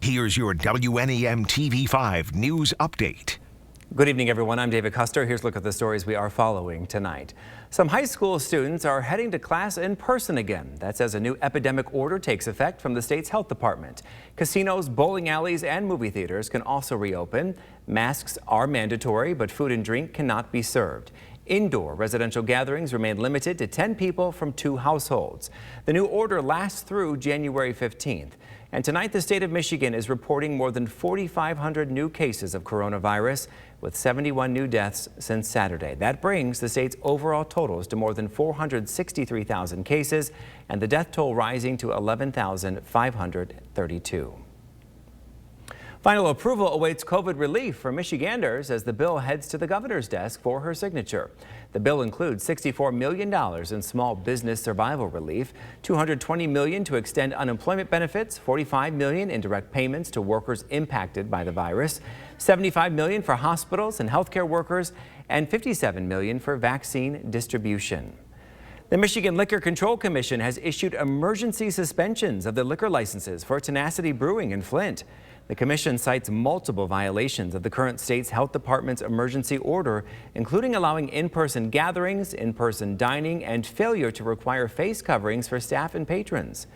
Here's your WNEM TV5 news update. Good evening, everyone. I'm David Custer. Here's a look at the stories we are following tonight. Some high school students are heading to class in person again. That's as a new epidemic order takes effect from the state's health department. Casinos, bowling alleys, and movie theaters can also reopen. Masks are mandatory, but food and drink cannot be served. Indoor residential gatherings remain limited to 10 people from 2 households. The new order lasts through January 15th. And tonight, the state of Michigan is reporting more than 4,500 new cases of coronavirus, with 71 new deaths since Saturday. That brings the state's overall totals to more than 463,000 cases, and the death toll rising to 11,532. Final approval awaits COVID relief for Michiganders as the bill heads to the governor's desk for her signature. The bill includes $64 million in small business survival relief, $220 million to extend unemployment benefits, $45 million in direct payments to workers impacted by the virus, $75 million for hospitals and healthcare workers, and $57 million for vaccine distribution. The Michigan Liquor Control Commission has issued emergency suspensions of the liquor licenses for Tenacity Brewing in Flint. The commission cites multiple violations of the current state's health department's emergency order, including allowing in-person gatherings, in-person dining, and failure to require face coverings for staff and patrons.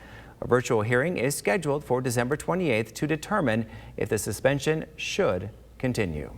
A virtual hearing is scheduled for December 28th to determine if the suspension should continue.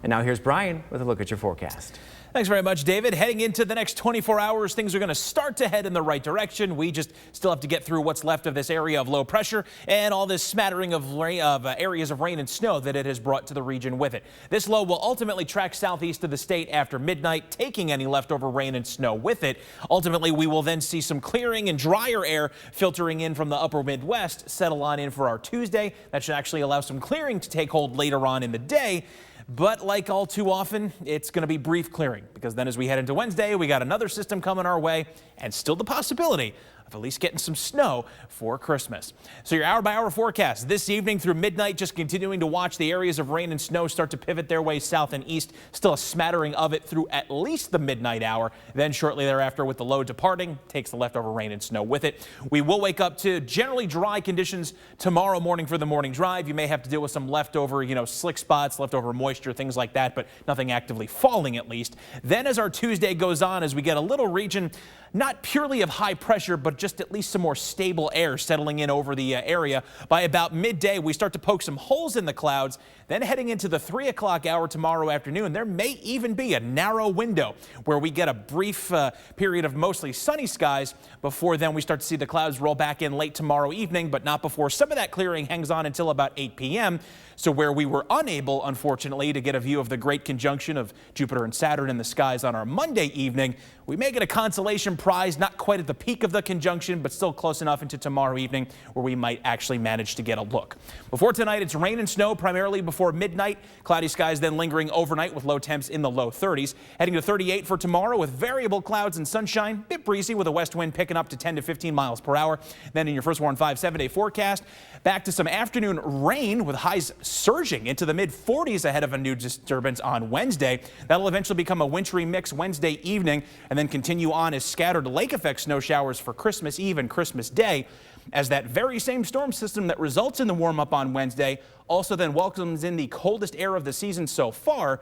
And now here's Brian with a look at your forecast. Thanks very much, David. Heading into the next 24 hours, things are going to start to head in the right direction. We just still have to get through what's left of this area of low pressure and all this smattering of areas of rain and snow that it has brought to the region with it. This low will ultimately track southeast of the state after midnight, taking any leftover rain and snow with it. Ultimately, we will then see some clearing and drier air filtering in from the upper Midwest settle on in for our Tuesday. That should actually allow some clearing to take hold later on in the day. But like all too often, it's going to be brief clearing, because then as we head into Wednesday, we got another system coming our way and still the possibility of at least getting some snow for Christmas. So your hour-by-hour forecast this evening through midnight, just continuing to watch the areas of rain and snow start to pivot their way south and east. Still a smattering of it through at least the midnight hour. Then shortly thereafter, with the low departing, takes the leftover rain and snow with it. We will wake up to generally dry conditions tomorrow morning for the morning drive. You may have to deal with some leftover, slick spots, leftover moisture, things like that, but nothing actively falling at least. Then as our Tuesday goes on, as we get a little region, not purely of high pressure, but just at least some more stable air settling in over the area. By about midday, we start to poke some holes in the clouds. Then heading into the 3 o'clock hour tomorrow afternoon, there may even be a narrow window where we get a brief period of mostly sunny skies before then we start to see the clouds roll back in late tomorrow evening, but not before some of that clearing hangs on until about 8 p.m. So where we were unable, unfortunately, to get a view of the great conjunction of Jupiter and Saturn in the skies on our Monday evening, we may get a consolation prize, not quite at the peak of the conjunction, but still close enough into tomorrow evening where we might actually manage to get a look. Before tonight, it's rain and snow primarily before midnight. Cloudy skies then lingering overnight with low temps in the low 30s. Heading to 38 for tomorrow with variable clouds and sunshine. Bit breezy with a west wind picking up to 10 to 15 miles per hour. Then in your first Warn 5 7-day forecast, back to some afternoon rain with highs surging into the mid-40s ahead of a new disturbance on Wednesday. That'll eventually become a wintry mix Wednesday evening and then continue on as scattered lake effect snow showers for Christmas Eve and Christmas Day, as that very same storm system that results in the warm-up on Wednesday also then welcomes in the coldest air of the season so far.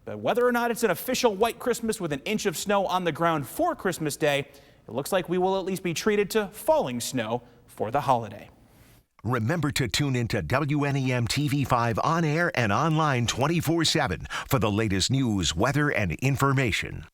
But whether or not it's an official white Christmas with an inch of snow on the ground for Christmas Day, it looks like we will at least be treated to falling snow for the holiday. Remember to tune into WNEM TV5 on air and online 24/7 for the latest news, weather, and information.